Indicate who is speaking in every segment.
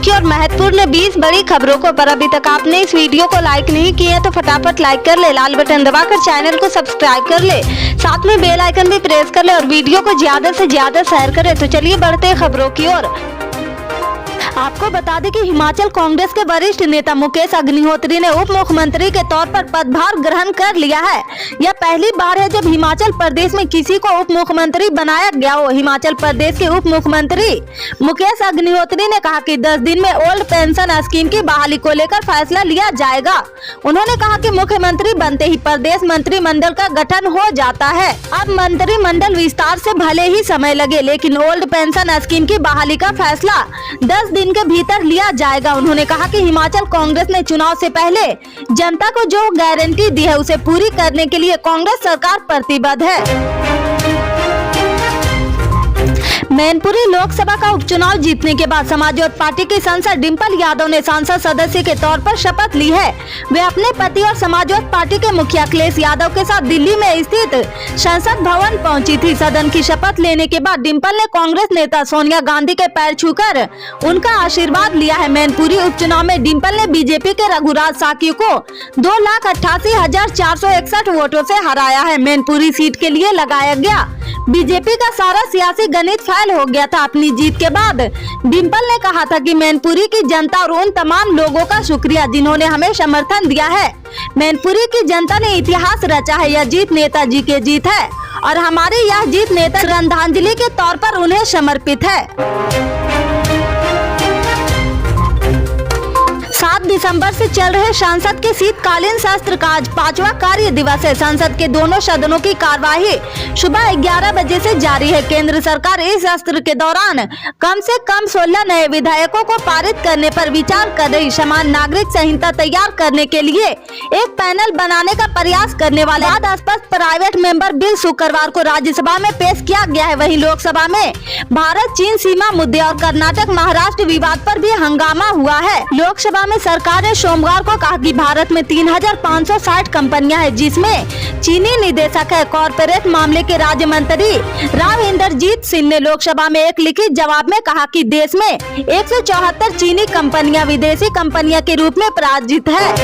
Speaker 1: की और महत्वपूर्ण 20 बड़ी खबरों को। पर अभी तक आपने इस वीडियो को लाइक नहीं किया है तो फटाफट लाइक कर ले, लाल बटन दबाकर चैनल को सब्सक्राइब कर ले, साथ में बेल आइकन भी प्रेस कर ले और वीडियो को ज्यादा से ज्यादा शेयर करें। तो चलिए बढ़ते हैं खबरों की ओर। आपको बता दें कि हिमाचल कांग्रेस के वरिष्ठ नेता मुकेश अग्निहोत्री ने उप मुख्यमंत्री के तौर पर पदभार ग्रहण कर लिया है। यह पहली बार है जब हिमाचल प्रदेश में किसी को उप मुख्यमंत्री बनाया गया हो। हिमाचल प्रदेश के उप मुख्यमंत्री मुकेश अग्निहोत्री ने कहा कि 10 दिन में ओल्ड पेंशन स्कीम की बहाली को लेकर फैसला लिया जाएगा। उन्होंने कहा कि मुख्यमंत्री बनते ही प्रदेश मंत्रिमंडल का गठन हो जाता है। अब मंत्रिमंडल विस्तार से भले ही समय लगे, लेकिन ओल्ड पेंशन स्कीम की बहाली का फैसला 10 दिन के भीतर लिया जाएगा। उन्होंने कहा कि हिमाचल कांग्रेस ने चुनाव से पहले जनता को जो गारंटी दी है उसे पूरी करने के लिए कांग्रेस सरकार प्रतिबद्ध है। मैनपुरी लोकसभा का उपचुनाव जीतने के बाद समाजवादी पार्टी की सांसद डिंपल यादव ने सांसद सदस्य के तौर पर शपथ ली है। वे अपने पति और समाजवादी पार्टी के मुखिया अखिलेश यादव के साथ दिल्ली में स्थित संसद भवन पहुंची थी। सदन की शपथ लेने के बाद डिंपल ने कांग्रेस नेता सोनिया गांधी के पैर छूकर उनका आशीर्वाद लिया है। मैनपुरी उपचुनाव में डिंपल ने बीजेपी के रघुराज साकी को 2,88,461 वोटों से हराया है। मैनपुरी सीट के लिए लगाया गया बीजेपी का सारा सियासी गणित फेल हो गया था। अपनी जीत के बाद डिंपल ने कहा था कि मैनपुरी की जनता और उन तमाम लोगों का शुक्रिया जिन्होंने हमें समर्थन दिया है। मैनपुरी की जनता ने इतिहास रचा है। यह जीत नेताजी की जीत है और हमारी यह जीत नेता श्रद्धांजलि के तौर पर उन्हें समर्पित है। 7 दिसंबर से चल रहे संसद के शीतकालीन सत्र का आज 5वां कार्य दिवस है। संसद के दोनों सदनों की कार्यवाही सुबह 11 बजे से जारी है। केंद्र सरकार इस सत्र के दौरान कम से कम 16 नए विधेयकों को पारित करने पर विचार कर रही। समान नागरिक संहिता तैयार करने के लिए एक पैनल बनाने का प्रयास करने वाले स्पष्ट प्राइवेट मेंबर बिल शुक्रवार को राज्यसभा में पेश किया गया है। वहीं लोकसभा में भारत चीन सीमा मुद्दे और कर्नाटक महाराष्ट्र विवाद पर भी हंगामा हुआ है। लोकसभा में सरकार ने सोमवार को कहा कि भारत में 3,560 कंपनियां हैं, जिसमें चीनी निदेशक है। कॉर्पोरेट मामले के राज्य मंत्री राव इंद्रजीत सिंह ने लोकसभा में एक लिखित जवाब में कहा कि देश में 174 चीनी कंपनियां विदेशी कंपनियां के रूप में पराजित है।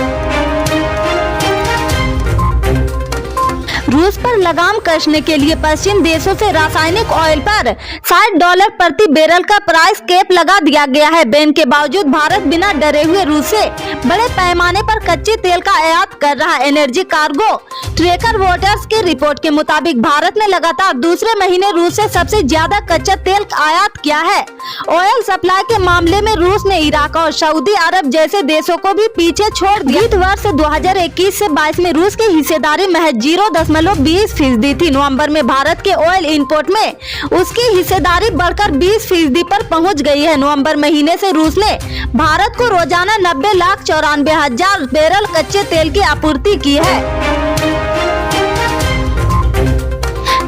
Speaker 1: रूस पर लगाम कसने के लिए पश्चिम देशों से रासायनिक ऑयल पर $60 प्रति बैरल का प्राइस कैप लगा दिया गया है। बैन के बावजूद भारत बिना डरे हुए रूस से बड़े पैमाने पर कच्चे तेल का आयात कर रहा है। एनर्जी कार्गो ट्रेकर वोटर्स की रिपोर्ट के मुताबिक भारत ने लगातार दूसरे महीने रूस से सबसे ज्यादा कच्चा तेल आयात किया है। ऑयल सप्लाई के मामले में रूस ने इराक और सऊदी अरब जैसे देशों को भी पीछे छोड़ दिया। वित्त वर्ष 2021 से 22 में रूस की हिस्सेदारी महज 0.20% थी। नवंबर में भारत के ऑयल इंपोर्ट में उसकी हिस्सेदारी बढ़कर 20% पर पहुंच गई है। नवंबर महीने से रूस ने भारत को रोजाना 90,94,000 बैरल कच्चे तेल की आपूर्ति की है।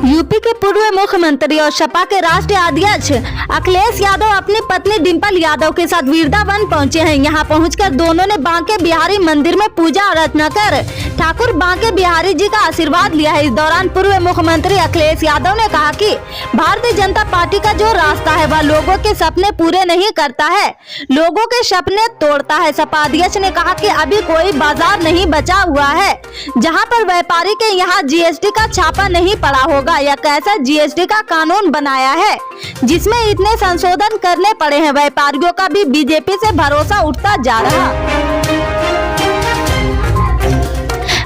Speaker 1: यूपी के पूर्व मुख्यमंत्री और सपा के राष्ट्रीय अध्यक्ष अखिलेश यादव अपनी पत्नी डिंपल यादव के साथ वृंदावन पहुंचे हैं। यहां पहुंचकर दोनों ने बांके बिहारी मंदिर में पूजा अर्चना कर ठाकुर बांके बिहारी जी का आशीर्वाद लिया है। इस दौरान पूर्व मुख्यमंत्री अखिलेश यादव ने कहा कि भारतीय जनता पार्टी का जो रास्ता है वह लोगों के सपने पूरे नहीं करता है, लोगों के सपने तोड़ता है। सपा अध्यक्ष ने कहा कि अभी कोई बाजार नहीं बचा हुआ है जहाँ पर व्यापारी के यहाँ GST का छापा नहीं पड़ा होगा। या कैसा GST का कानून बनाया है जिसमें इतने संशोधन करने पड़े हैं। व्यापारियों का भी बीजेपी से भरोसा उठता जा रहा।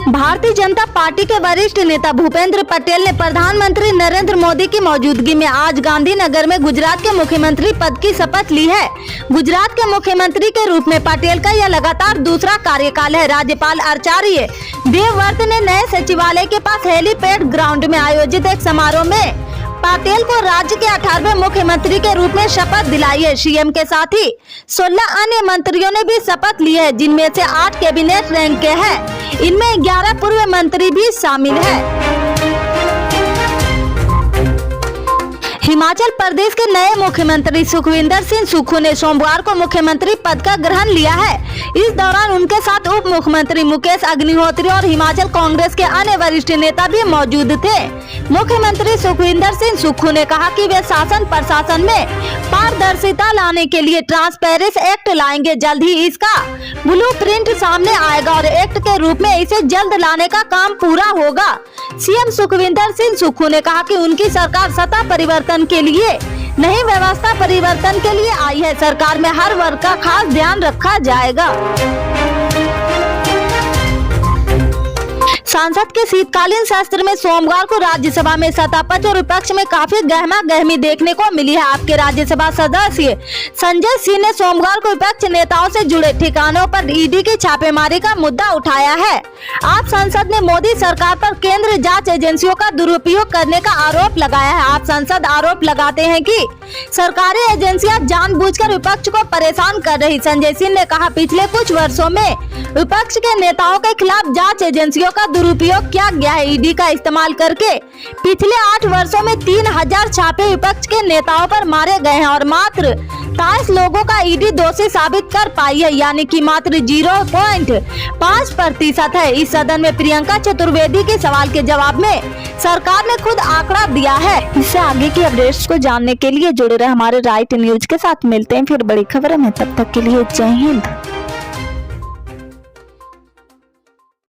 Speaker 1: भारतीय जनता पार्टी के वरिष्ठ नेता भूपेंद्र पटेल ने प्रधानमंत्री नरेंद्र मोदी की मौजूदगी में आज गांधीनगर में गुजरात के मुख्यमंत्री पद की शपथ ली है। गुजरात के मुख्यमंत्री के रूप में पटेल का यह लगातार दूसरा कार्यकाल है। राज्यपाल आचार्य देवव्रत ने नए सचिवालय के पास हेलीपैड ग्राउंड में आयोजित एक समारोह में पटेल को राज्य के 18वें मुख्यमंत्री के रूप में शपथ दिलाई है। सीएम के साथ ही 16 अन्य मंत्रियों ने भी शपथ ली है, जिनमें से 8 कैबिनेट रैंक के हैं। इनमें 11 पूर्व मंत्री भी शामिल है। हिमाचल प्रदेश के नए मुख्यमंत्री सुखविंदर सिंह सुक्खू ने सोमवार को मुख्यमंत्री पद का ग्रहण लिया है। इस दौरान उनके साथ उप मुख्यमंत्री मुकेश अग्निहोत्री और हिमाचल कांग्रेस के अन्य वरिष्ठ नेता भी मौजूद थे। मुख्यमंत्री सुखविंदर सिंह सुक्खू ने कहा कि वे शासन प्रशासन में पारदर्शिता लाने के लिए ट्रांसपेरेंसी एक्ट लाएंगे। जल्द ही इसका ब्लूप्रिंट सामने आएगा और एक्ट के रूप में इसे जल्द लाने का काम पूरा होगा। सीएम सुखविंदर सिंह सुक्खू ने कहा कि उनकी सरकार सत्ता परिवर्तन के लिए नहीं, व्यवस्था परिवर्तन के लिए आई है। सरकार में हर वर्ग का खास ध्यान रखा जाएगा। संसद के शीतकालीन सत्र में सोमवार को राज्यसभा में सत्तापक्ष और विपक्ष में काफी गहमा गहमी देखने को मिली है। आपके राज्यसभा सदस्य संजय सिंह ने सोमवार को विपक्ष नेताओं से जुड़े ठिकानों पर ईडी की छापेमारी का मुद्दा उठाया है। आप संसद ने मोदी सरकार पर केंद्र जांच एजेंसियों का दुरुपयोग करने का आरोप लगाया है। आप संसद आरोप लगाते हैं कि सरकारी एजेंसियां जानबूझकर विपक्ष को परेशान कर रही। संजय सिंह ने कहा, पिछले कुछ वर्षों में विपक्ष के नेताओं के खिलाफ जांच एजेंसियों का दुरुपयोग किया गया है। ईडी का इस्तेमाल करके पिछले 8 वर्षों में 3000 छापे विपक्ष के नेताओं पर मारे गए हैं और मात्र 23 लोगों का ईडी दोषी साबित कर पाई है, यानी कि मात्र 0.5% है। इस सदन में प्रियंका चतुर्वेदी के सवाल के जवाब में सरकार ने खुद आंकड़ा दिया है। इससे आगे की अपडेट्स को जानने के लिए जुड़े रहे हमारे राइट न्यूज के साथ। मिलते हैं फिर बड़ी खबर में, तब तक के लिए जय हिंद।